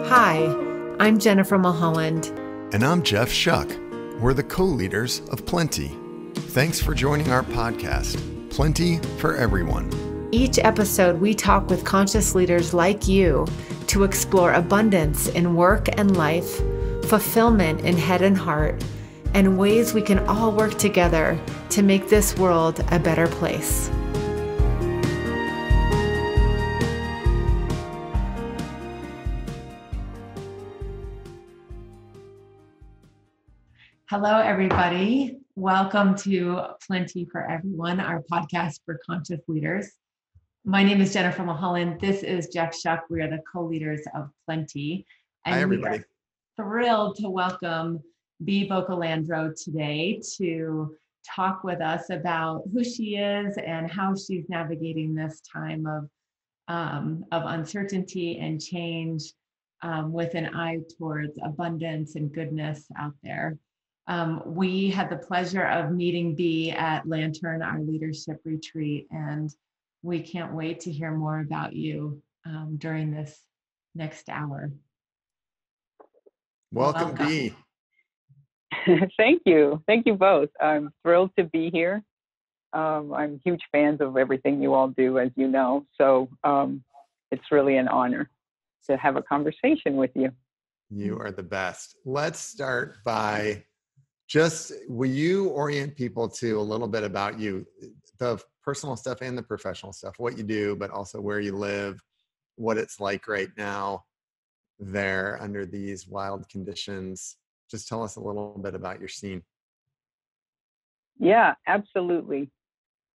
Hi, I'm Jennifer Mulholland. And I'm Jeff Shuck. We're the co-leaders of Plenty. Thanks for joining our podcast, Plenty for Everyone. Each episode, we talk with conscious leaders like you to explore abundance in work and life, fulfillment in head and heart, and ways we can all work together to make this world a better place. Hello, everybody. Welcome to Plenty for Everyone, our podcast for conscious leaders. My name is Jennifer Mulholland. This is Jeff Shuck. We are the co-leaders of Plenty. And Hi, everybody. We are thrilled to welcome Bea Boccalandro today to talk with us about who she is and how she's navigating this time of uncertainty and change with an eye towards abundance and goodness out there. We had the pleasure of meeting Bea at Lantern, our leadership retreat, and we can't wait to hear more about you during this next hour. Welcome. Bea. Thank you. Thank you both. I'm thrilled to be here. I'm huge fans of everything you all do, as you know, so it's really an honor to have a conversation with you. You are the best. Let's start by will you orient people to a little bit about you, the personal stuff and the professional stuff, what you do, but also where you live, what it's like right now there under these wild conditions. Just tell us a little bit about your scene. Yeah, absolutely.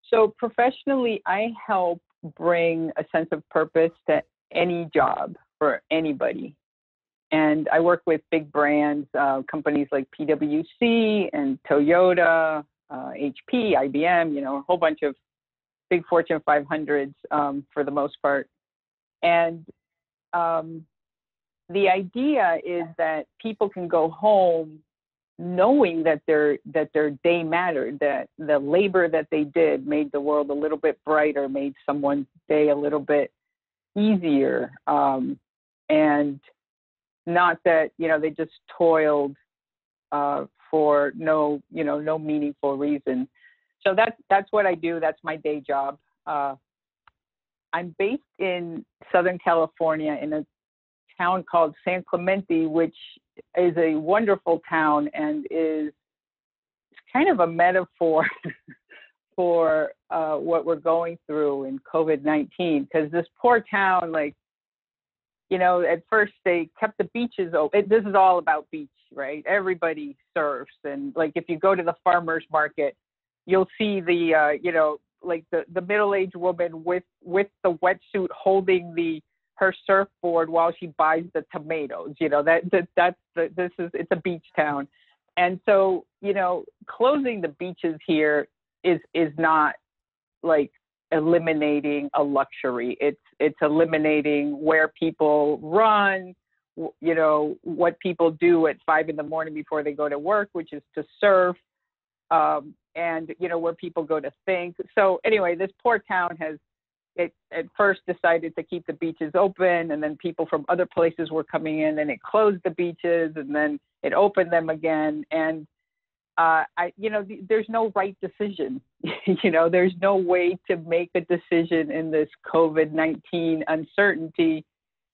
So professionally, I help bring a sense of purpose to any job for anybody. And I work with big brands, companies like PwC and Toyota, HP, IBM, a whole bunch of big Fortune 500s for the most part. And the idea is that people can go home knowing that their day mattered, that the labor that they did made the world a little bit brighter, made someone's day a little bit easier, and not that they just toiled for no meaningful reason. So that's what I do. That's my day job. I'm based in Southern California in a town called San Clemente, which is a wonderful town and is kind of a metaphor for what we're going through in COVID-19. Because this poor town, at first they kept the beaches open. This is all about beach, right? Everybody surfs. And if you go to the farmer's market, you'll see the middle-aged woman with the wetsuit holding her surfboard while she buys the tomatoes. It's a beach town. And so, closing the beaches here is not eliminating a luxury. It's eliminating where people run, what people do at 5 a.m. before they go to work, which is to surf, and where people go to think. So anyway, this poor town at first decided to keep the beaches open, and then people from other places were coming in, and it closed the beaches, and then it opened them again. And there's no right decision. There's no way to make a decision in this COVID-19 uncertainty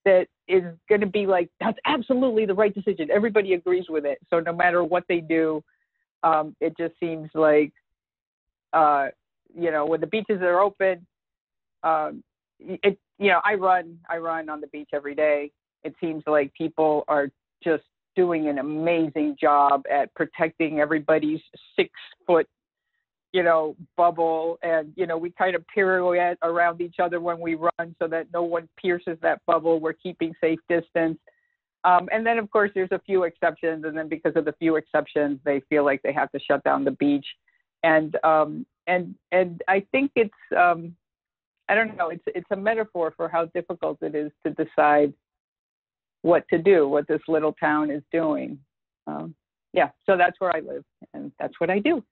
that is going to be that's absolutely the right decision. Everybody agrees with it. So no matter what they do, it just seems when the beaches are open, I run on the beach every day. It seems like people are just doing an amazing job at protecting everybody's 6-foot, bubble. And, we kind of pirouette around each other when we run so that no one pierces that bubble. We're keeping safe distance. And then, of course, there's a few exceptions. And then because of the few exceptions, they feel like they have to shut down the beach. And I think it's, I don't know, it's a metaphor for how difficult it is to decide what to do, what this little town is doing. So that's where I live, and that's what I do.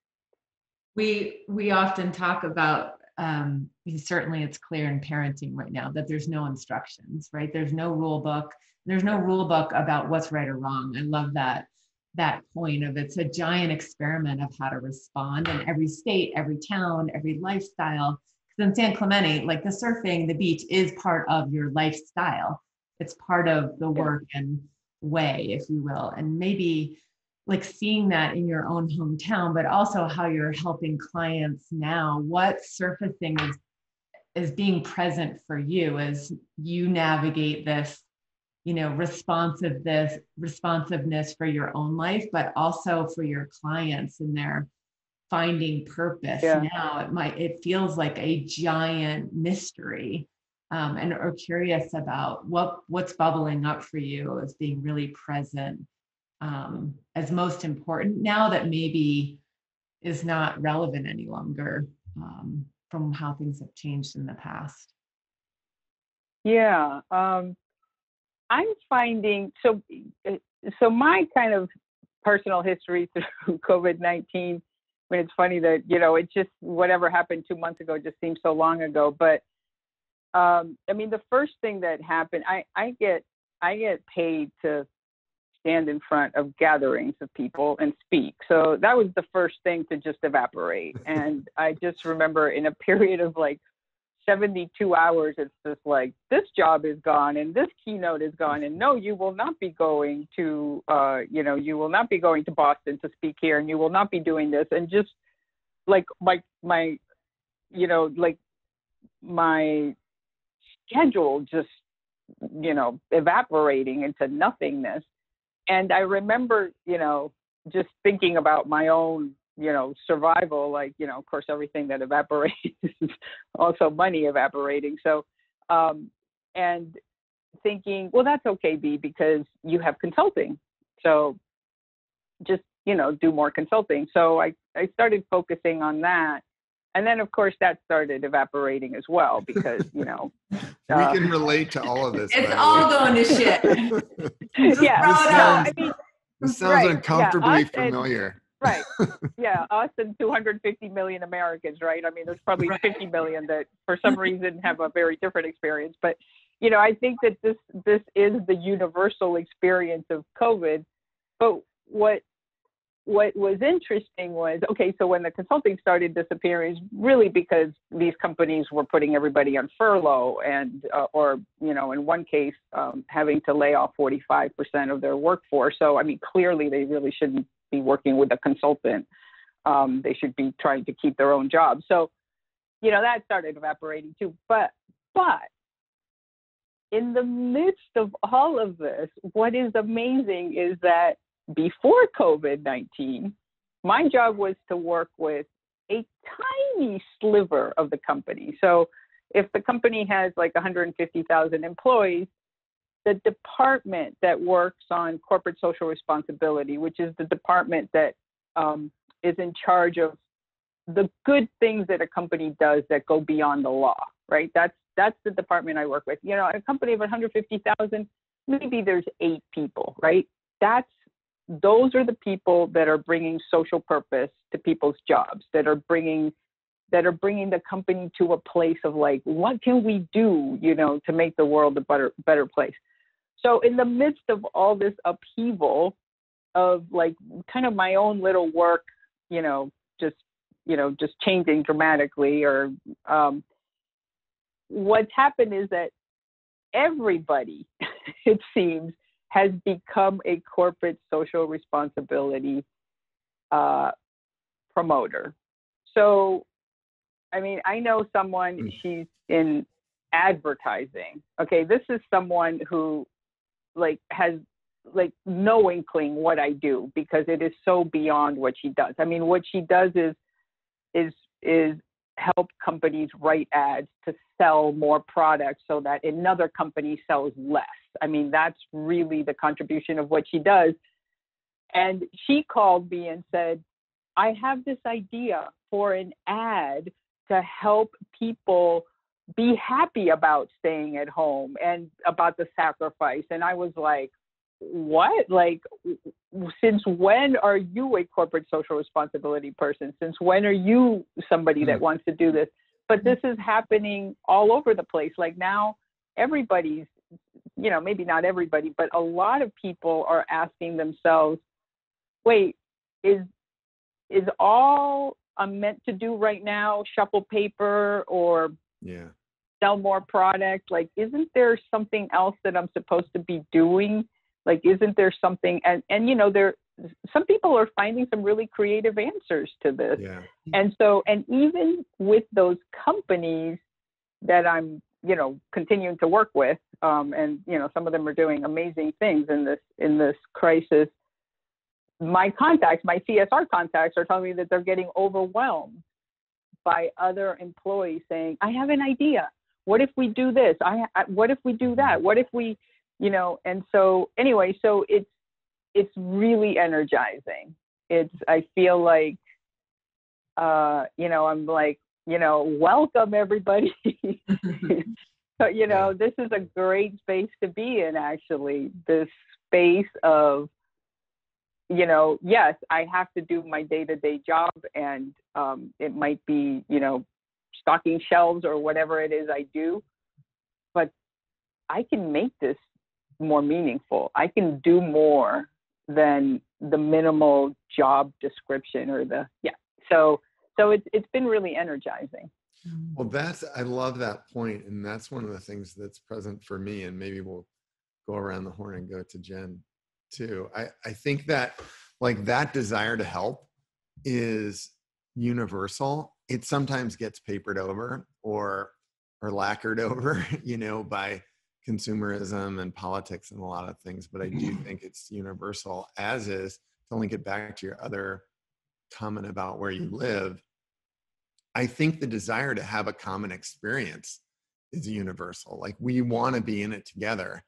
We often talk about, certainly it's clear in parenting right now that there's no instructions, right? There's no rule book. There's no rule book about what's right or wrong. I love that point of it's a giant experiment of how to respond in every state, every town, every lifestyle. Because in San Clemente, like the surfing, the beach is part of your lifestyle. It's part of the work and way, if you will. And maybe like seeing that in your own hometown, but also how you're helping clients now, what surfacing is being present for you as you navigate this, responsiveness for your own life, but also for your clients and their finding purpose. Now it feels like a giant mystery, and are curious about what's bubbling up for you as being really present, as most important now that maybe is not relevant any longer, from how things have changed in the past. Yeah. I'm finding, so my kind of personal history through COVID-19, I mean, it's funny that, it just, whatever happened 2 months ago just seems so long ago. But I mean, the first thing that happened, I get paid to stand in front of gatherings of people and speak. So that was the first thing to just evaporate. And I just remember in a period of like 72 hours, it's just like, this job is gone and this keynote is gone. And no, you will not be going to, you will not be going to Boston to speak here, and you will not be doing this. And just like my schedule just, evaporating into nothingness. And I remember, just thinking about my own, survival, like, of course, everything that evaporates is also money evaporating. So, and thinking, well, that's okay, Bea, because you have consulting. So just, do more consulting. So I started focusing on that. And then, of course, that started evaporating as well, because, we can relate to all of this. It's all going to shit. This sounds uncomfortably familiar. Right. Yeah. Us and 250 million Americans, right? I mean, there's probably 50 million that for some reason have a very different experience. But, I think that this is the universal experience of COVID. But what was interesting was, okay, so when the consulting started disappearing, really because these companies were putting everybody on furlough and, or, in one case, having to lay off 45% of their workforce. So, I mean, clearly they really shouldn't be working with a consultant. They should be trying to keep their own job. So, that started evaporating too. But in the midst of all of this, what is amazing is that before COVID-19, my job was to work with a tiny sliver of the company. So if the company has like 150,000 employees, the department that works on corporate social responsibility, which is the department that is in charge of the good things that a company does that go beyond the law, right? That's the department I work with. A company of 150,000, maybe there's 8 people, right? Those are the people that are bringing social purpose to people's jobs, that are bringing the company to a place of like, what can we do, to make the world a better place? So in the midst of all this upheaval of like kind of my own little work, just changing dramatically, or what's happened is that everybody, it seems, has become a corporate social responsibility promoter. So, I mean, I know someone, she's in advertising. Okay, this is someone who has no inkling what I do, because it is so beyond what she does. I mean, what she does is help companies write ads to sell more products so that another company sells less. I mean, that's really the contribution of what she does. And she called me and said, I have this idea for an ad to help people be happy about staying at home and about the sacrifice. And I was like, what? Like, since when are you a corporate social responsibility person? Since when are you somebody that wants to do this? But this is happening all over the place. Like now, everybody's, maybe not everybody, but a lot of people are asking themselves, wait, is all I'm meant to do right now shuffle paper or sell more product? Like, isn't there something else that I'm supposed to be doing? Like, isn't there something? And some people are finding some really creative answers to this. Yeah. And even with those companies that I'm, continuing to work with, and some of them are doing amazing things in this crisis. My CSR contacts are telling me that they're getting overwhelmed by other employees saying, I have an idea. What if we do this? What if we do that? What if we, and so anyway, so it's really energizing. I feel like, I'm like, welcome everybody. So, this is a great space to be in, actually, this space of, yes, I have to do my day-to-day job, and it might be, stocking shelves or whatever it is I do, but I can make this more meaningful. I can do more than the minimal job description so it's been really energizing. Well, I love that point. And that's one of the things that's present for me. And maybe we'll go around the horn and go to Jen too. I think that like that desire to help is universal. It sometimes gets papered over or lacquered over, by consumerism and politics and a lot of things. But I do think it's universal, as is, to link it back to your other comment about where you live. I think the desire to have a common experience is universal. Like, we want to be in it together.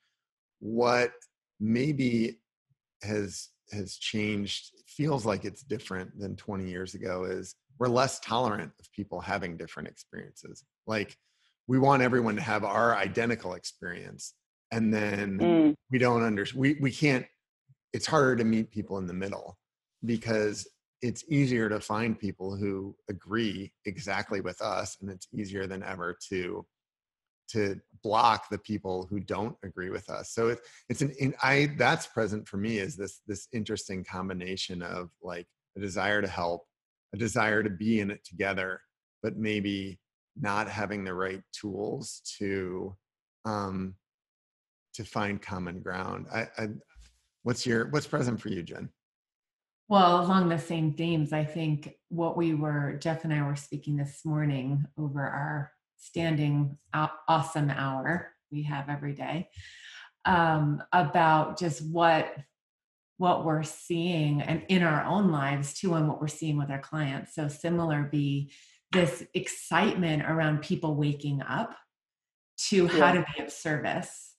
What maybe has changed, feels like it's different than 20 years ago, is we're less tolerant of people having different experiences. Like, we want everyone to have our identical experience. And then we don't we can't, it's harder to meet people in the middle, because it's easier to find people who agree exactly with us. And it's easier than ever to block the people who don't agree with us. So that's present for me, is this interesting combination of like a desire to help, a desire to be in it together, but maybe not having the right tools to find common ground. What's present for you, Jen? Well, along the same themes, I think Jeff and I were speaking this morning over our standing awesome hour we have every day, about just what we're seeing and in our own lives too, and what we're seeing with our clients. So similar be this excitement around people waking up to how to be of service,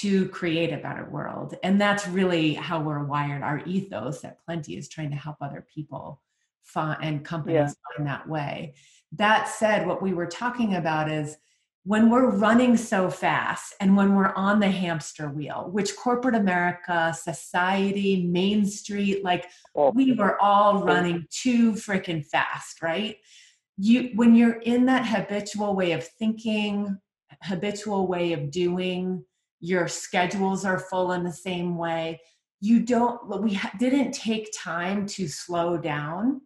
to create a better world. And that's really how we're wired. Our ethos at Plenty is trying to help other people and companies find that way. That said, what we were talking about is when we're running so fast and when we're on the hamster wheel, which corporate America, society, Main Street, we were all running too freaking fast, right? When you're in that habitual way of thinking, habitual way of doing, your schedules are full in the same way. We didn't take time to slow down.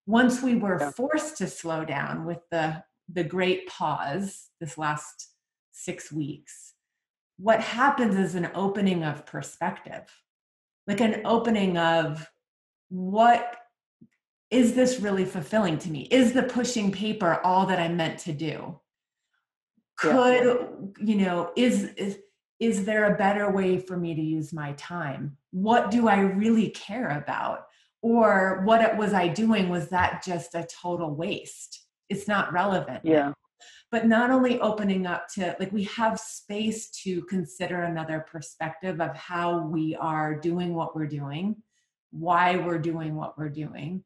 Once we were forced to slow down with the great pause this last 6 weeks, what happens is an opening of perspective, like an opening of, what is this really fulfilling to me? Is the pushing paper all that I'm meant to do? Is there a better way for me to use my time? What do I really care about? Or what was I doing? Was that just a total waste? It's not relevant now. But not only opening up to, we have space to consider another perspective of how we are doing what we're doing, why we're doing what we're doing.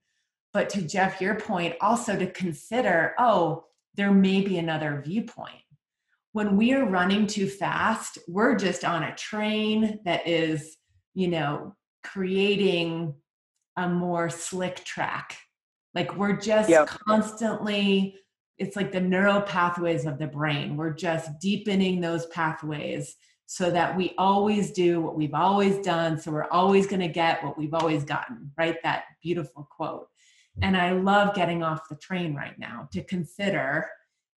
But to Jeff, your point, also to consider, there may be another viewpoint. When we are running too fast, we're just on a train that is creating a more slick track. Like we're just Yep. constantly, it's like the neural pathways of the brain. We're just deepening those pathways so that we always do what we've always done. So we're always going to get what we've always gotten, right? That beautiful quote. And I love getting off the train right now to consider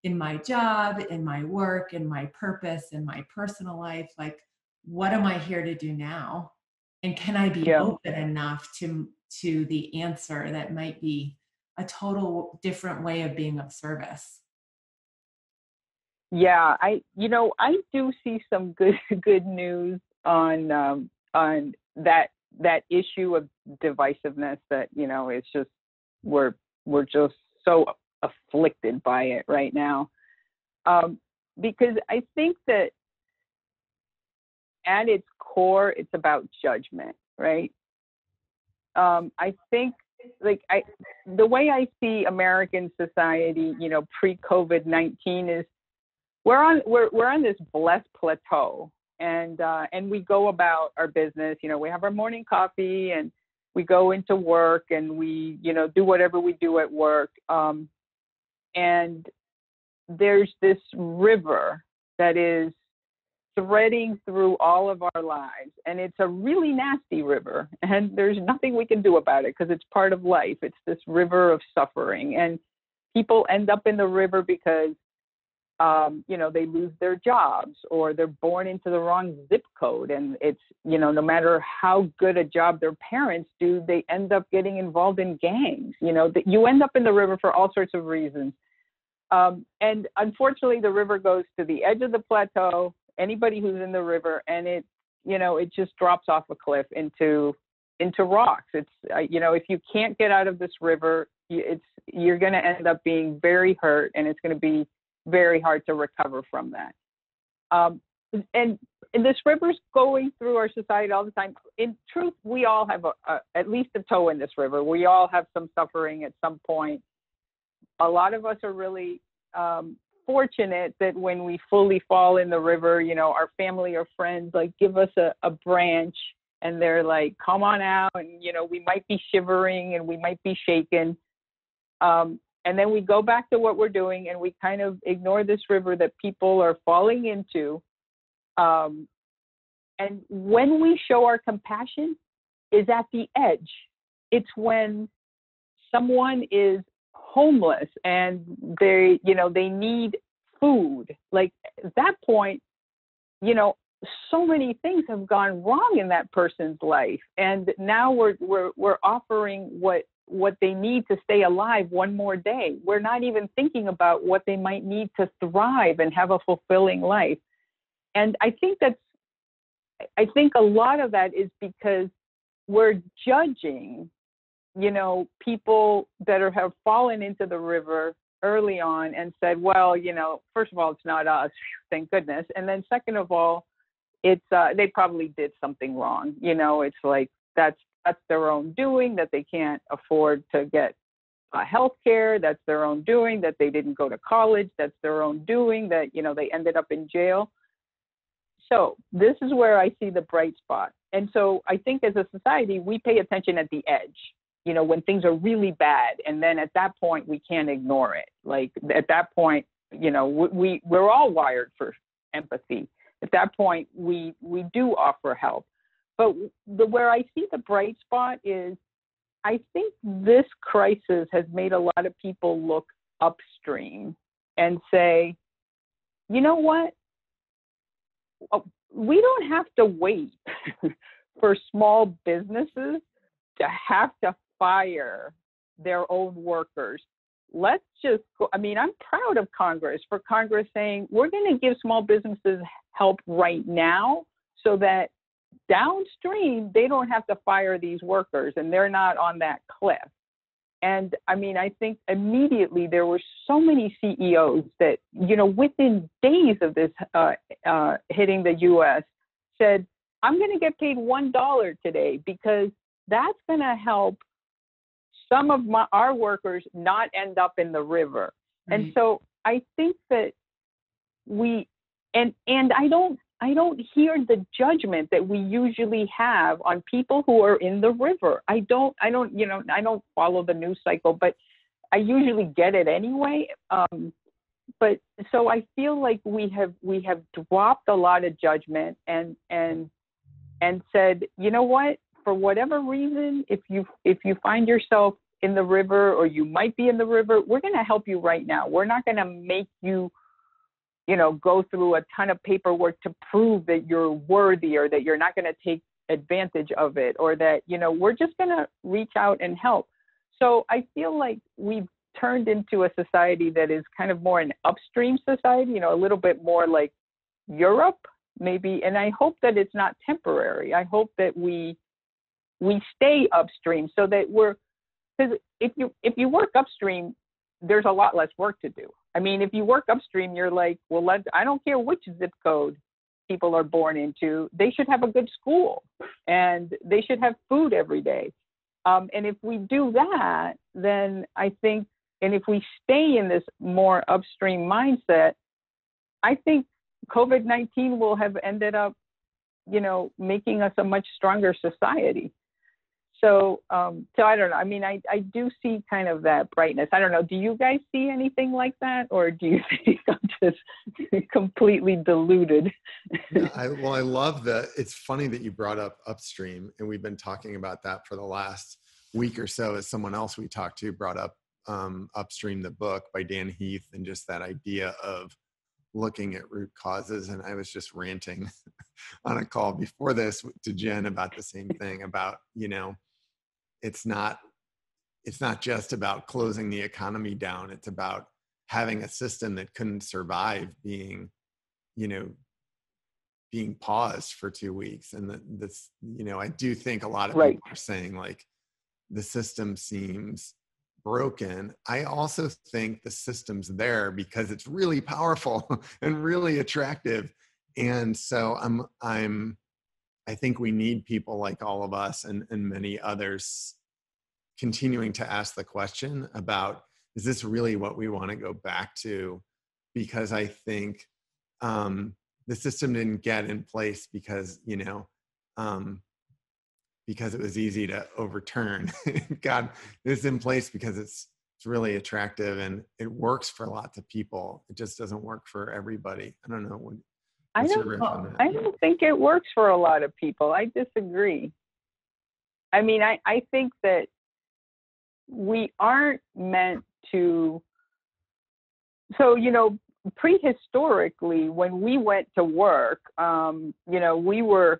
in my job, in my work, in my purpose, in my personal life, like, what am I here to do now? And can I be open enough to the answer that might be a total different way of being of service? Yeah, I do see some good news on that issue of divisiveness that, it's just, we're just so afflicted by it right now. Because I think that at its core, it's about judgment, right? I think the way I see American society, pre-COVID-19 is we're on this blessed plateau, and we go about our business. We have our morning coffee and we go into work and we, do whatever we do at work. And there's this river that is threading through all of our lives, and it's a really nasty river, and there's nothing we can do about it because it's part of life. It's this river of suffering, and people end up in the river because they lose their jobs or they're born into the wrong zip code, and it's no matter how good a job their parents do, they end up getting involved in gangs. That you end up in the river for all sorts of reasons. And unfortunately, the river goes to the edge of the plateau. Anybody who's in the river, and it just drops off a cliff into rocks. It's if you can't get out of this river, you're going to end up being very hurt, and it's going to be very hard to recover from that. And this river's going through our society all the time. In truth, we all have at least a toe in this river. We all have some suffering at some point. A lot of us are really fortunate that when we fully fall in the river, our family or friends give us a branch, and they're like, come on out. And, we might be shivering and we might be shaken. And then we go back to what we're doing, and we kind of ignore this river that people are falling into. And when we show our compassion is at the edge. It's when someone is homeless and they need food. Like at that point, so many things have gone wrong in that person's life, and now we're offering what they need to stay alive one more day. We're not even thinking about what they might need to thrive and have a fulfilling life. And I think a lot of that is because we're judging, people that have fallen into the river early on and said, well, first of all, it's not us, thank goodness. And then second of all, it's they probably did something wrong. It's like that's their own doing, that they can't afford to get health care. That's their own doing, that they didn't go to college. That's their own doing, that, they ended up in jail. So this is where I see the bright spot. And so I think as a society, we pay attention at the edge, when things are really bad. And then at that point, we can't ignore it. Like at that point, we're all wired for empathy. At that point, we do offer help. But where I see the bright spot is, I think this crisis has made a lot of people look upstream and say, you know what? We don't have to wait for small businesses to have to fire their own workers. Let's just go. I mean, I'm proud of Congress for Congress saying we're going to give small businesses help right now so that downstream they don't have to fire these workers and they're not on that cliff. And I mean, I think immediately there were so many CEOs that, within days of this hitting the U.S. said, I'm going to get paid $1 today because that's going to help some of our workers not end up in the river. Right. And so I think that and I don't hear the judgment that we usually have on people who are in the river. I don't, you know, I don't follow the news cycle, but I usually get it anyway. But so I feel like we have dropped a lot of judgment and said, you know what, for whatever reason, if you find yourself in the river, or you might be in the river, we're going to help you right now. We're not going to make you, you know, go through a ton of paperwork to prove that you're worthy, or that you're not going to take advantage of it, or that, you know, we're just going to reach out and help. So I feel like we've turned into a society that is kind of more an upstream society, you know, a little bit more like Europe maybe. And I hope that it's not temporary. I hope that we stay upstream, so that because if you work upstream, there's a lot less work to do. I mean, if you work upstream, you're like, well, I don't care which zip code people are born into. They should have a good school, and they should have food every day. And if we do that, then I think, and if we stay in this more upstream mindset, I think COVID-19 will have ended up, you know, making us a much stronger society. So I don't know. I mean, I do see kind of that brightness. I don't know. Do you guys see anything like that? Or do you think I'm just completely deluded? Yeah, I love that. It's funny that you brought up Upstream, and we've been talking about that for the last week or so, as someone else we talked to brought up Upstream, the book by Dan Heath, and just that idea of looking at root causes. And I was just ranting on a call before this to Jen about the same thing, about, you know, it's not just about closing the economy down. It's about having a system that couldn't survive being paused for 2 weeks. And this, you know, I do think a lot of Right. people are saying, like, the system seems broken. I also think the system's there because it's really powerful and really attractive. And so I think we need people like all of us and many others continuing to ask the question about, is this really what we want to go back to? Because I think the system didn't get in place because, you know, because it was easy to overturn. God, it's in place because it's really attractive and it works for lots of people. It just doesn't work for everybody. I don't know. I don't think it works for a lot of people. I disagree. I mean, I think that we aren't meant to. So, you know, prehistorically, when we went to work, you know, we were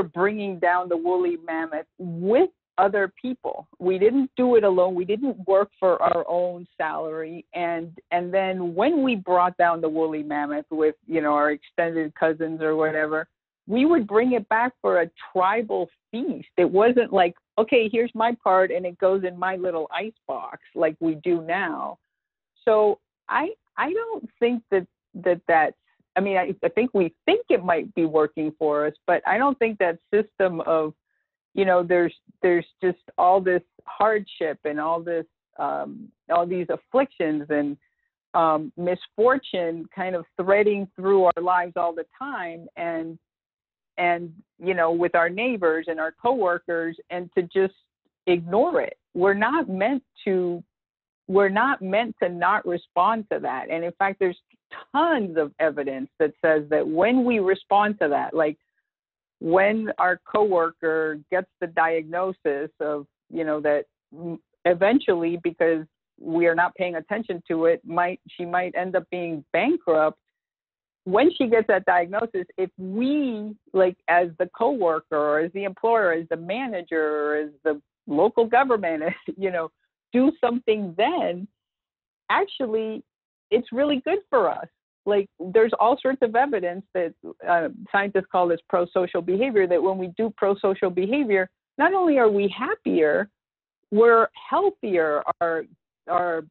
bringing down the woolly mammoth with other people. We didn't do it alone. We didn't work for our own salary. And then when we brought down the woolly mammoth with, you know, our extended cousins or whatever, we would bring it back for a tribal feast. It wasn't like, okay, here's my part and it goes in my little ice box like we do now. So I don't think that's, I mean, I think we think it might be working for us, but I don't think that system of, you know, there's just all this hardship and all these afflictions and misfortune kind of threading through our lives all the time, and you know, with our neighbors and our coworkers, and to just ignore it. We're not meant to not respond to that. And in fact, there's tons of evidence that says that when we respond to that, like when our coworker gets the diagnosis of, you know, that eventually, because we are not paying attention to it, she might end up being bankrupt. When she gets that diagnosis, if we, like, as the coworker or as the employer, as the manager or as the local government, you know, do something, then actually it's really good for us. Like, there's all sorts of evidence that scientists call this pro-social behavior, that when we do pro-social behavior, not only are we happier, we're healthier, our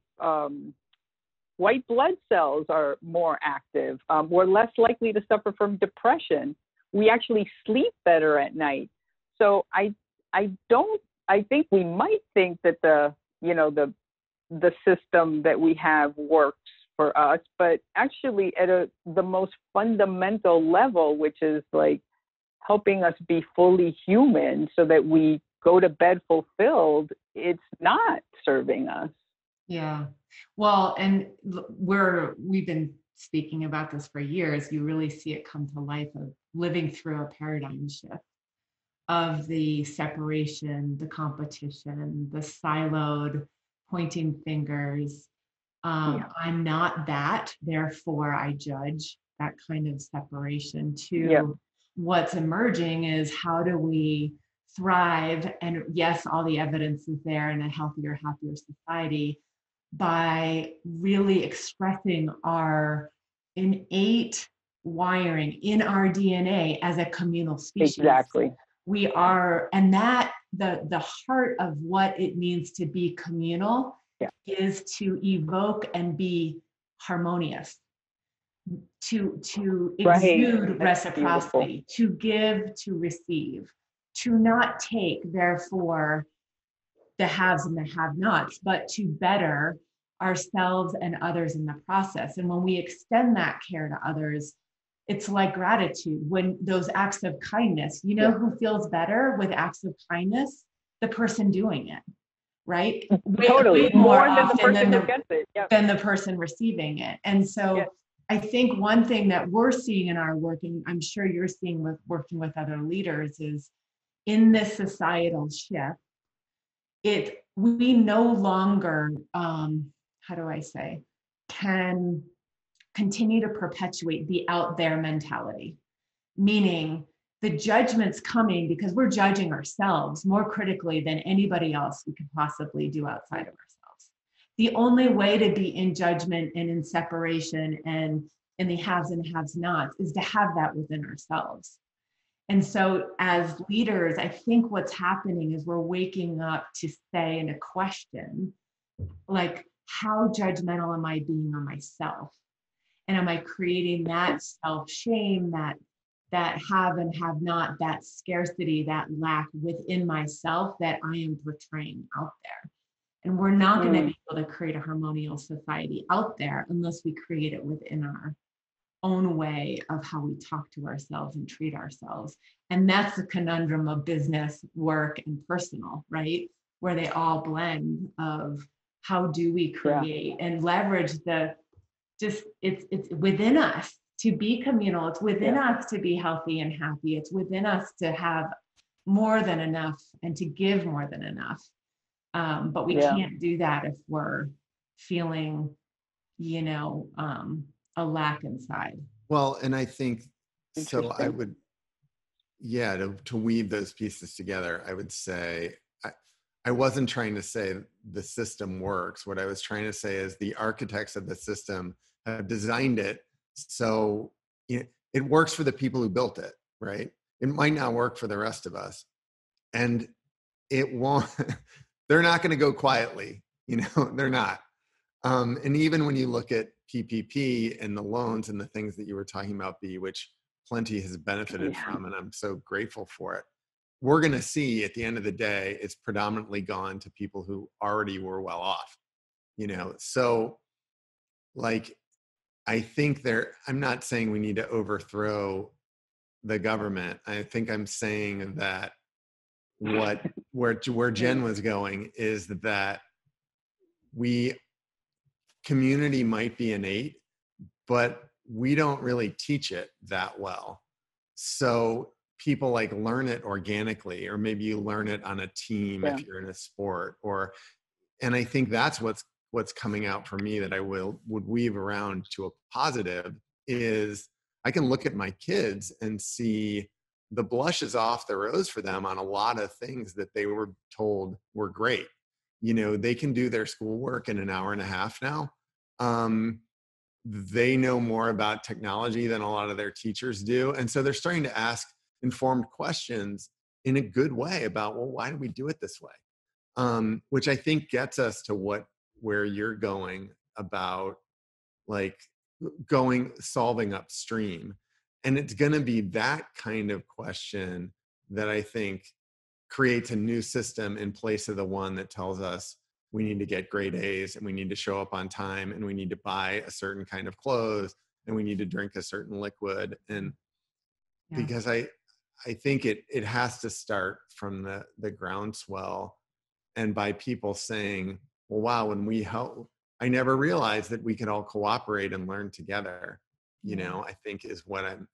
white blood cells are more active, we're less likely to suffer from depression, we actually sleep better at night. So I think we might think that the system that we have works for us, but actually at the most fundamental level, which is like helping us be fully human so that we go to bed fulfilled, it's not serving us. Yeah. Well, and we've been speaking about this for years. You really see it come to life of living through a paradigm shift of the separation, the competition, the siloed pointing fingers. I'm not that, therefore I judge, that kind of separation to what's emerging is how do we thrive? And yes, all the evidence is there in a healthier, happier society by really expressing our innate wiring in our DNA as a communal species. Exactly. We are, and that the heart of what it means to be communal is to evoke and be harmonious, to exude reciprocity, to give, to receive, to not take, therefore, the haves and the have-nots, but to better ourselves and others in the process. And when we extend that care to others, it's like gratitude. When those acts of kindness, you know who feels better with acts of kindness? The person doing it, right? Totally. Way more than often the person who gets it. than the person receiving it. And so I think one thing that we're seeing in our work, and I'm sure you're seeing with working with other leaders, is in this societal shift, we no longer, how do I say, can continue to perpetuate the out there mentality, meaning the judgment's coming because we're judging ourselves more critically than anybody else we could possibly do outside of ourselves. The only way to be in judgment and in separation and in the haves and have-nots is to have that within ourselves. And so as leaders, I think what's happening is we're waking up to say in a question, like, how judgmental am I being on myself? And am I creating that self-shame, that have and have not, that scarcity, that lack within myself that I am portraying out there? And we're not going to be able to create a harmonious society out there unless we create it within our own way of how we talk to ourselves and treat ourselves. And that's the conundrum of business, work, and personal, right? Where they all blend of how do we create and leverage it's within us to be communal. It's within us to be healthy and happy. It's within us to have more than enough and to give more than enough. But we can't do that if we're feeling, a lack inside. Well, and I think, so I would, to weave those pieces together, I would say, I wasn't trying to say the system works. What I was trying to say is the architects of the system have designed it so it works for the people who built it, right? It might not work for the rest of us. And it won't, they're not going to go quietly, they're not. And even when you look at PPP and the loans and the things that you were talking about, Bea, which plenty has benefited from, and I'm so grateful for it. We're going to see at the end of the day, it's predominantly gone to people who already were well off, So like, I think I'm not saying we need to overthrow the government. I think I'm saying that where Jen was going is that community might be innate, but we don't really teach it that well. So people like learn it organically, or maybe you learn it on a team if you're in a sport, and I think that's what's coming out for me that I would weave around to a positive is I can look at my kids and see the blushes off the rose for them on a lot of things that they were told were great. They can do their schoolwork in an hour and a half now. They know more about technology than a lot of their teachers do. And so they're starting to ask informed questions in a good way about, well, why do we do it this way? Which I think gets us to where you're going about like solving upstream. And it's going to be that kind of question that I think creates a new system in place of the one that tells us we need to get grade A's and we need to show up on time and we need to buy a certain kind of clothes and we need to drink a certain liquid. And because I think it has to start from the groundswell, and by people saying, well, wow, when we help, I never realized that we could all cooperate and learn together, I think is what I'm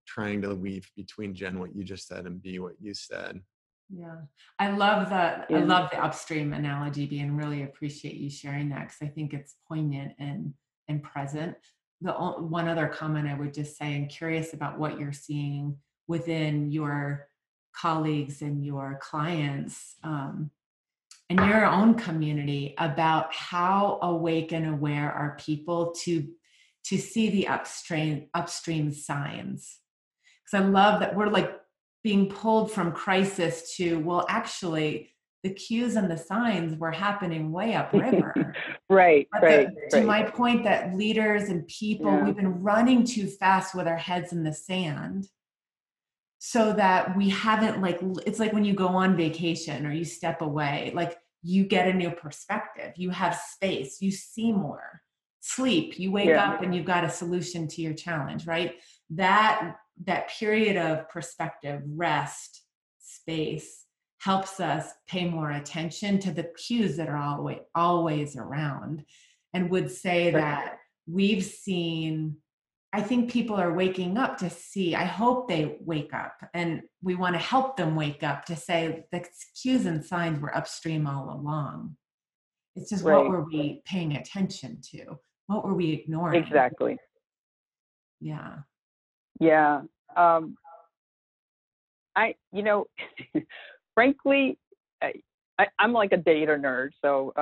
trying to weave between, Jen, what you just said, and Bea, what you said. Yeah. I love the upstream analogy, Bea, and really appreciate you sharing that, because I think it's poignant and present. The one other comment I would just say, I'm curious about what you're seeing within your colleagues and your clients, in your own community, about how awake and aware are people to see the upstream signs. Because I love that we're like being pulled from crisis to, well, actually the cues and the signs were happening way upriver. Right. To my point, that leaders and people, we've been running too fast with our heads in the sand, so that we haven't, it's like when you go on vacation or you step away, like you get a new perspective, you have space, you see more. Sleep, you wake up and you've got a solution to your challenge, right? That period of perspective, rest, space, helps us pay more attention to the cues that are always around. And would say that we've seen, I think people are waking up to see, I hope they wake up, and we want to help them wake up to say the cues and signs were upstream all along. It's just what were we paying attention to? What were we ignoring? Exactly. Yeah. Yeah. Frankly, I'm like a data nerd. So,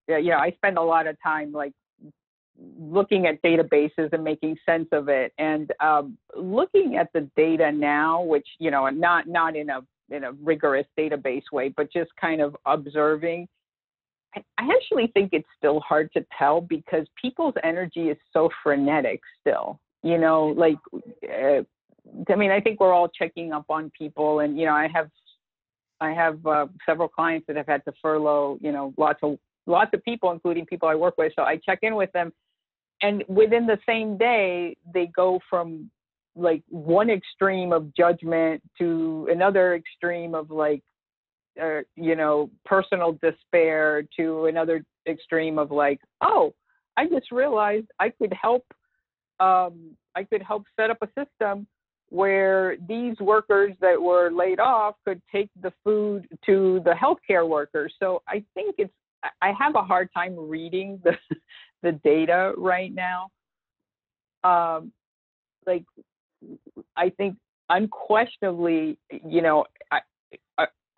I spend a lot of time like looking at databases and making sense of it, and looking at the data now, which, not in a rigorous database way, but just kind of observing. I actually think it's still hard to tell, because people's energy is so frenetic still, I think we're all checking up on people, and, I have several clients that have had to furlough, lots of people, including people I work with. So I check in with them, and within the same day, they go from like one extreme of judgment to another extreme of personal despair, to another extreme of like, oh, I just realized I could help set up a system where these workers that were laid off could take the food to the healthcare workers. So I think I have a hard time reading the data right now. I think unquestionably,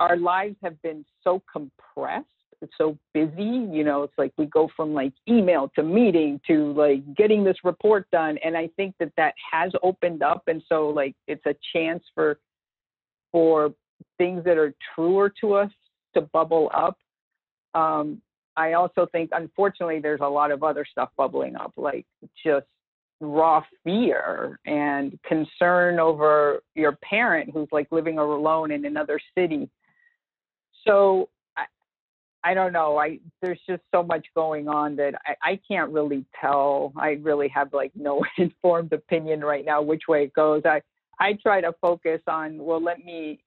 our lives have been so compressed, it's so busy, it's like we go from like email to meeting to like getting this report done. And I think that has opened up. And so like, it's a chance for things that are truer to us to bubble up. I also think, unfortunately, there's a lot of other stuff bubbling up, like just raw fear and concern over your parent who's like living alone in another city. So I don't know. There's just so much going on that I can't really tell. I really have like no informed opinion right now which way it goes. I try to focus on, well, let me,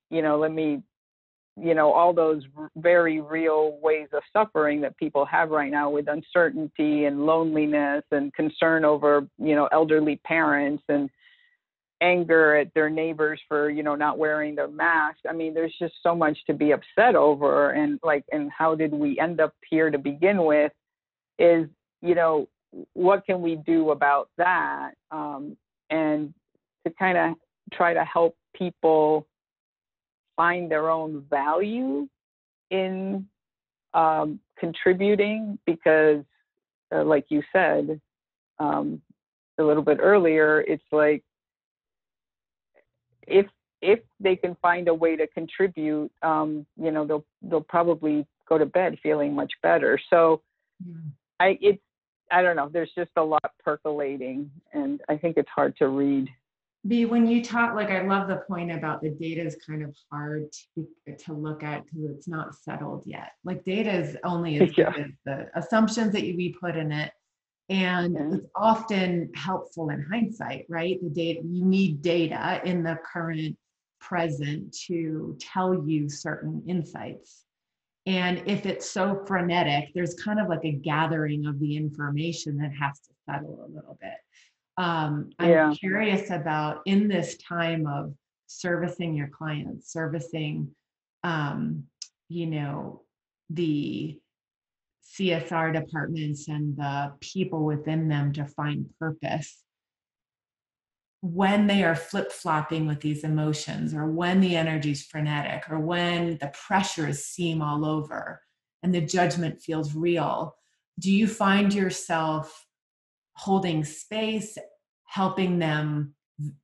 all those very real ways of suffering that people have right now, with uncertainty and loneliness and concern over, elderly parents, and anger at their neighbors for, not wearing their mask. I mean, there's just so much to be upset over. And how did we end up here to begin with is, what can we do about that? And to kind of try to help people find their own value in contributing, because like you said a little bit earlier, it's like, if they can find a way to contribute, they'll probably go to bed feeling much better. So I don't know, there's just a lot percolating, and I think it's hard to read B, when you talk, like, I love the point about the data is kind of hard to look at because it's not settled yet. Like, data is only as good Yeah. as the assumptions that we put in it. And Yeah. it's often helpful in hindsight, right? The data, you need data in the current present to tell you certain insights. And if it's so frenetic, there's kind of like a gathering of the information that has to settle a little bit. I'm Yeah. curious about in this time of servicing your clients, servicing, um, you know, the CSR departments and the people within them to find purpose. When they are flip-flopping with these emotions, or when the energy's frenetic, or when the pressures seem all over and the judgment feels real, do you find yourself holding space, helping them,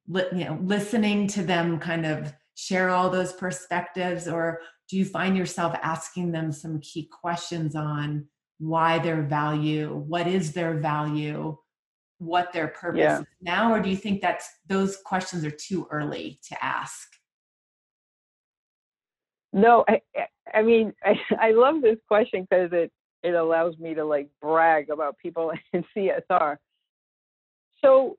listening to them kind of share all those perspectives? Or do you find yourself asking them some key questions on why their value, what is their value, what their purpose Yeah. is now? Or do you think those questions are too early to ask? No, I mean, I love this question because it allows me to like brag about people in CSR. So,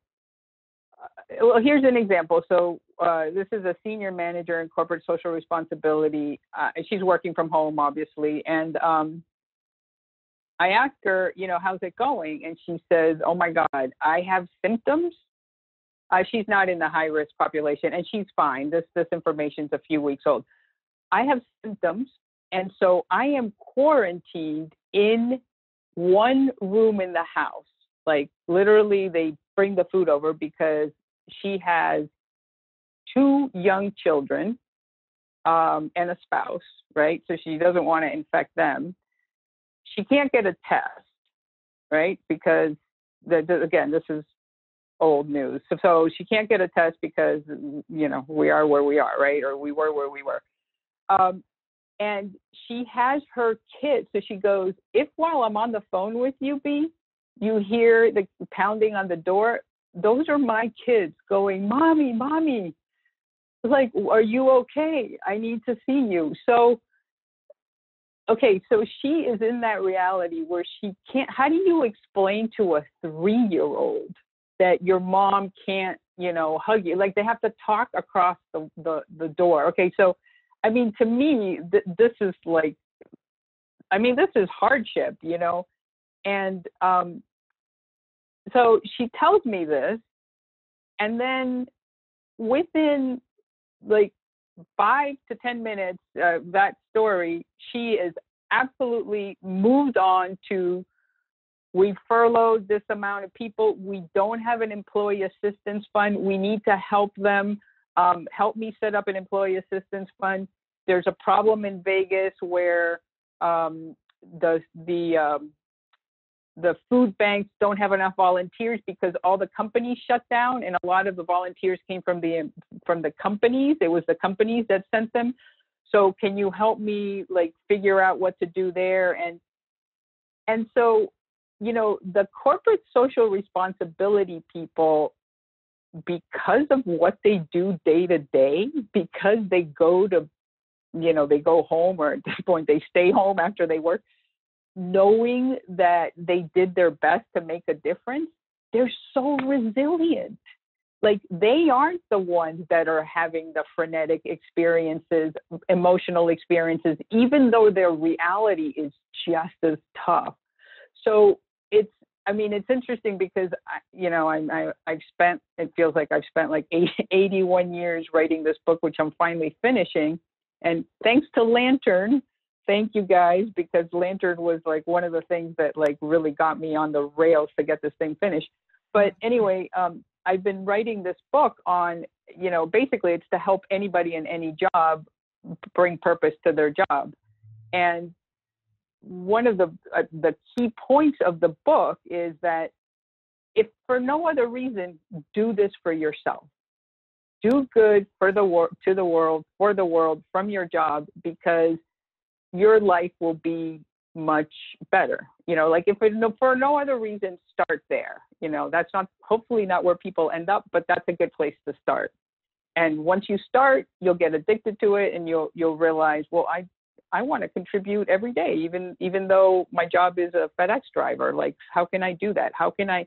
well, here's an example. So, this is a senior manager in corporate social responsibility. She's working from home, obviously, and I asked her, how's it going? And she says, "Oh my God, I have symptoms." She's not in the high risk population, and she's fine. This information's a few weeks old. I have symptoms, and so I am quarantined in one room in the house. Like, literally, they bring the food over because she has two young children, and a spouse, right? So she doesn't want to infect them. She can't get a test, right? Because again, this is old news. So she can't get a test because we are where we are, right? Or we were where we were. And she has her kids. So she goes, if while I'm on the phone with you, B, you hear the pounding on the door, those are my kids going, "Mommy, Mommy." Like, "Are you okay? I need to see you." So, okay, so she is in that reality where she can't, how do you explain to a 3-year-old that your mom can't, hug you? Like, they have to talk across the door. Okay, so, I mean, to me, this is like, this is hardship, and so she tells me this, and then within like 5 to 10 minutes, that story, she is absolutely moved on to, we furloughed this amount of people. We don't have an employee assistance fund. We need to help them. Help me set up an employee assistance fund. There's a problem in Vegas where the food banks don't have enough volunteers because all the companies shut down, and a lot of the volunteers came from the companies. It was the companies that sent them. So can you help me like figure out what to do there? And so, the corporate social responsibility people, because of what they do day to day, because they go to, they go home, or at this point they stay home after they work, knowing that they did their best to make a difference, they're so resilient. Like, they aren't the ones that are having the frenetic experiences, emotional experiences, even though their reality is just as tough. So it's interesting because, I've spent, it feels like I've spent like 81 years writing this book, which I'm finally finishing. And thanks to Lantern, thank you guys, because Lantern was like one of the things that like really got me on the rails to get this thing finished. But anyway, I've been writing this book on, basically it's to help anybody in any job bring purpose to their job. And one of the key points of the book is that if for no other reason, do this for yourself. Do good for to the world, for the world, from your job, because your life will be much better. Like if for no other reason, start there. That's not, hopefully not where people end up, but that's a good place to start. And once you start, you'll get addicted to it, and you'll realize, well, I want to contribute every day, even though my job is a FedEx driver. Like, how can I do that? How can I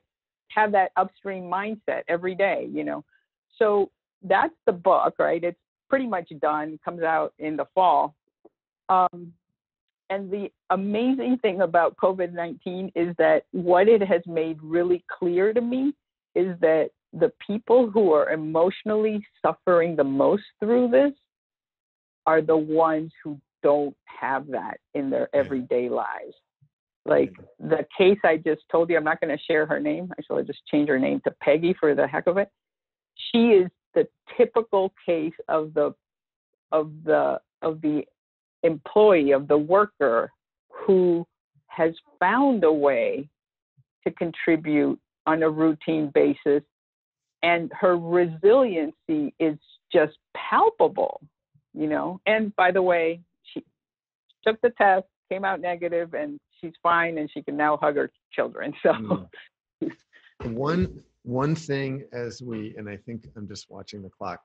have that upstream mindset every day? So that's the book, right? It's pretty much done. Comes out in the fall. And the amazing thing about COVID-19 is that what it has made really clear to me is that the people who are emotionally suffering the most through this are the ones who don't have that in their everyday lives. Like the case I just told you, I'm not going to share her name. Actually, I'll just change her name to Peggy for the heck of it. She is the typical case of the employee, of the worker who has found a way to contribute on a routine basis, and her resiliency is just palpable, And by the way, she took the test, came out negative, and she's fine, and she can now hug her children. So one thing and I think I'm just watching the clock,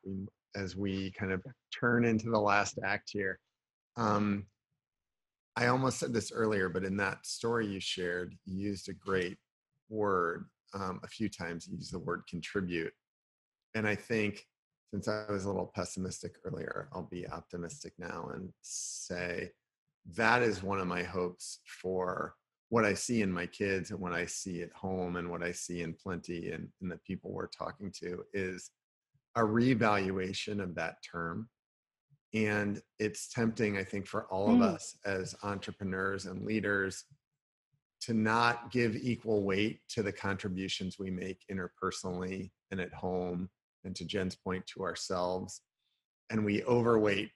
as we kind of turn into the last act here. I almost said this earlier, but in that story you shared, you used a great word a few times. You used the word contribute. And I think, since I was a little pessimistic earlier, I'll be optimistic now and say that is one of my hopes for what I see in my kids and what I see at home and what I see in Plenty and the people we're talking to, is a reevaluation of that term. And it's tempting, I think, for all of us as entrepreneurs and leaders to not give equal weight to the contributions we make interpersonally and at home, and to Jen's point, to ourselves. And we overweight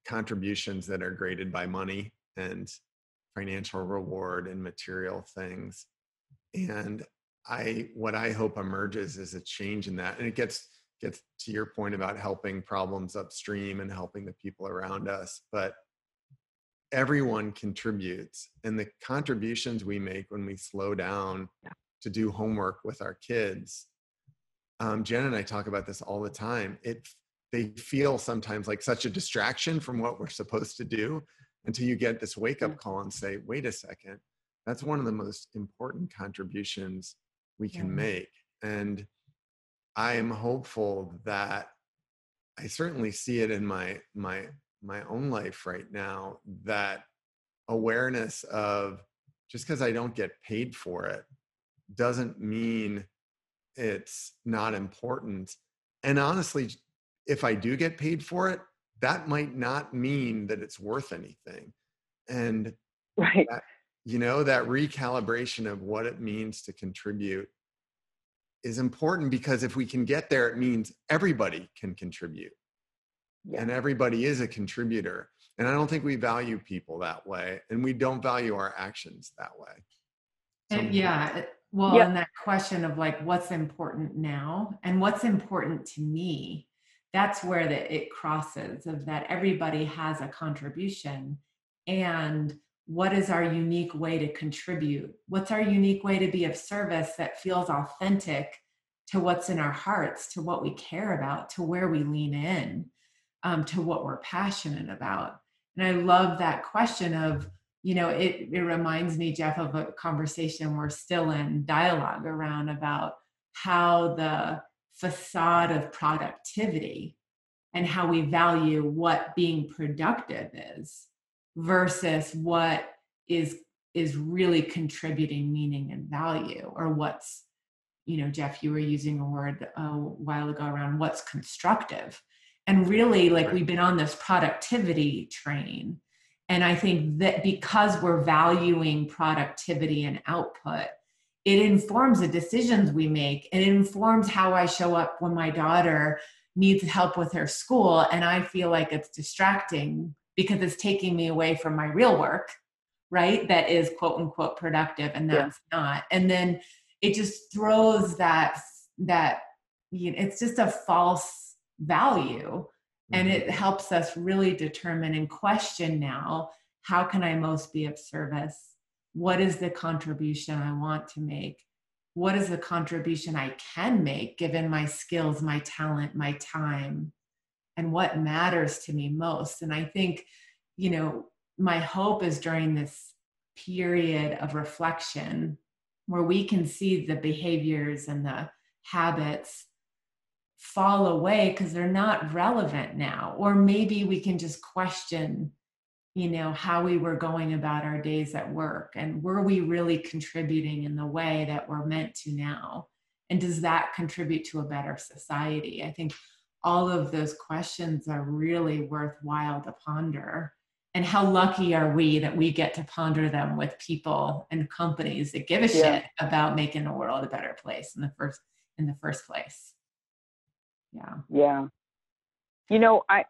contributions that are graded by money and financial reward and material things. And what I hope emerges is a change in that. And it gets to your point about helping problems upstream and helping the people around us, but everyone contributes, and the contributions we make when we slow down to do homework with our kids. Jen and I talk about this all the time. They feel sometimes like such a distraction from what we're supposed to do, until you get this wake up call and say, wait a second, that's one of the most important contributions we can make. And I am hopeful that I certainly see it in my own life right now, that awareness of, just because I don't get paid for it doesn't mean it's not important. And honestly, if I do get paid for it, that might not mean that it's worth anything. And right. that recalibration of what it means to contribute is important, because if we can get there, it means everybody can contribute. And everybody is a contributor. And I don't think we value people that way, and we don't value our actions that way. And and that question of like, what's important now and what's important to me, that's where it crosses, of that everybody has a contribution, and what is our unique way to contribute? What's our unique way to be of service that feels authentic to what's in our hearts, to what we care about, to where we lean in, to what we're passionate about? And I love that question of, it reminds me, Jeff, of a conversation we're still in dialogue around, about how the facade of productivity and how we value what being productive is versus what is really contributing meaning and value, or what's, Jeff, you were using a word a while ago around what's constructive. And really, like, we've been on this productivity train. And I think that because we're valuing productivity and output, it informs the decisions we make. And it informs how I show up when my daughter needs help with her school, and I feel like it's distracting because it's taking me away from my real work, right? That is quote unquote productive, and that's not. And then it just throws that it's just a false value. And it helps us really determine and question now how can I most be of service? What is the contribution I want to make? What is the contribution I can make given my skills, my talent, my time, and what matters to me most? And I think, you know, my hope is during this period of reflection where we can see the behaviors and the habits fall away because they're not relevant now. Or maybe we can just question, you know, how we were going about our days at work, and were we really contributing in the way that we're meant to now? And does that contribute to a better society? I think all of those questions are really worthwhile to ponder. And how lucky are we that we get to ponder them with people and companies that give a shit about making the world a better place in the first place. Yeah. Yeah. You know, I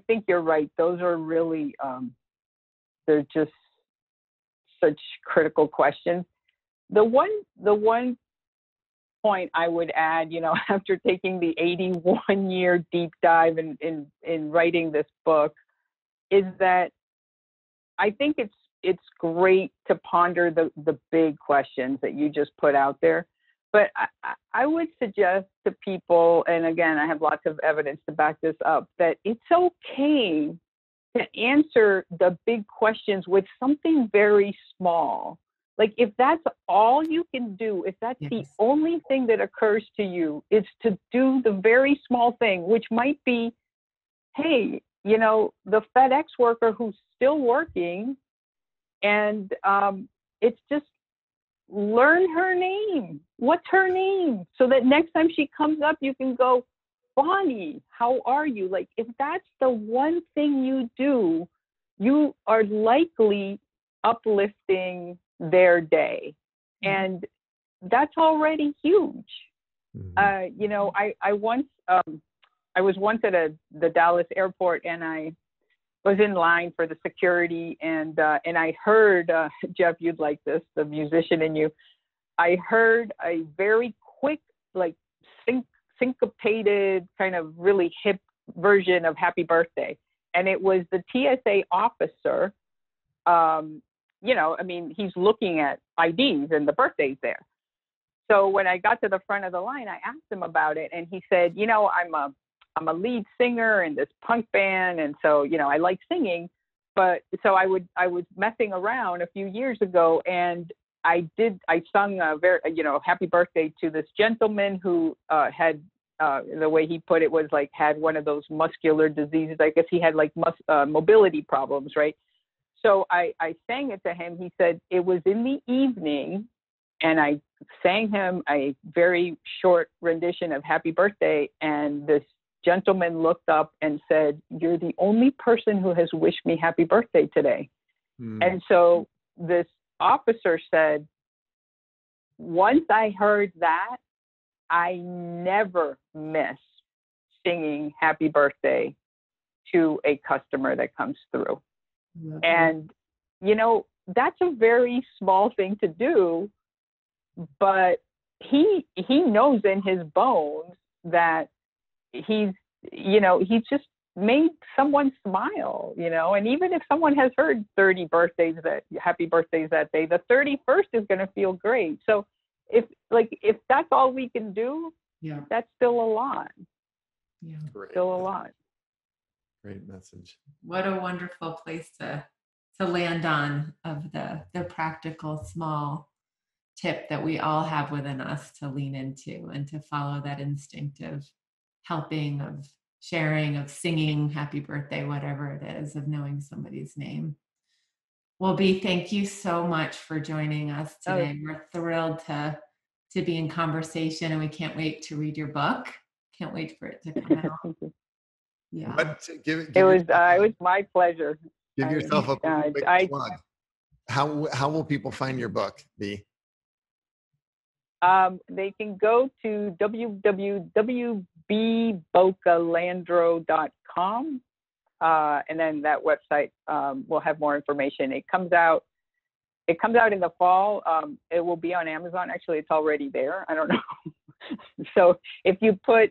think you're right. Those are really, they're just such critical questions. The one point I would add, you know, after taking the 81-year deep dive in writing this book, is that I think it's great to ponder the big questions that you just put out there. But I would suggest to people, and again, I have lots of evidence to back this up, that it's okay to answer the big questions with something very small. Like if that's all you can do, if that's the only thing that occurs to you, is to do the very small thing, which might be, hey, you know, the FedEx worker who's still working, and it's just learn her name. What's her name? So that next time she comes up, you can go, Bonnie, how are you? Like, if that's the one thing you do, you are likely uplifting their day. And that's already huge. You know, I was once at the Dallas airport, and I was in line for the security, and I heard, Jeff, you'd like this, the musician in you, I heard a very quick, like syncopated, kind of really hip version of Happy Birthday. And it was the TSA officer, you know, I mean, he's looking at IDs and the birthday's there. So when I got to the front of the line, I asked him about it, and he said, you know, I'm a lead singer in this punk band, and so, you know, I like singing. But so I was messing around a few years ago, and I sung a very, you know, Happy Birthday to this gentleman who had, the way he put it was like, had one of those muscular diseases. I guess he had like mobility problems, right? So I sang it to him. He said it was in the evening, and I sang him a very short rendition of Happy Birthday, and this gentleman looked up and said, "You're the only person who has wished me happy birthday today." And so this officer said, once I heard that, I never miss singing happy birthday to a customer that comes through. And, you know, that's a very small thing to do, but he knows in his bones that he's just made someone smile, you know. And even if someone has heard 30 happy birthdays that day, the 31st is going to feel great. So if that's all we can do, that's still a lot. Still a lot. Great message. What a wonderful place to land on, of the practical small tip that we all have within us to lean into and to follow that instinct of helping, of sharing, of singing happy birthday, whatever it is, of knowing somebody's name. Well, Bea, thank you so much for joining us today. We're thrilled to be in conversation, and we can't wait to read your book. Can't wait for it to come out. Yeah. But it was my pleasure. Give yourself a quick plug. How will people find your book, Bea? They can go to www.beaboccalandro.com, and then that website will have more information. It comes out in the fall. It will be on Amazon. Actually, it's already there. I don't know. So if you put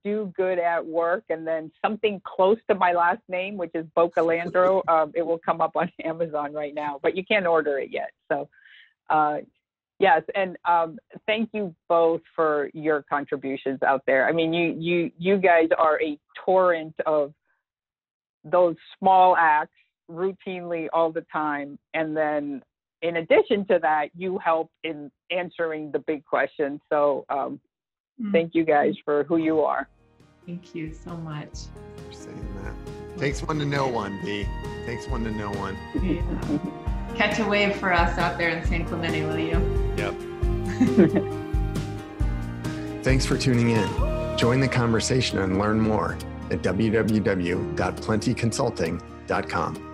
do good at work and then something close to my last name, which is Boccalandro, it will come up on Amazon right now, but you can't order it yet. So yes, and thank you both for your contributions out there. I mean, you guys are a torrent of those small acts routinely all the time. And then in addition to that, you help in answering the big questions. So thank you guys for who you are. Thank you so much for saying that. Takes one to know one, Bea. Takes one to know one. Yeah. Catch a wave for us out there in San Clemente, will you? Yep. Thanks for tuning in. Join the conversation and learn more at www.plentyconsulting.com.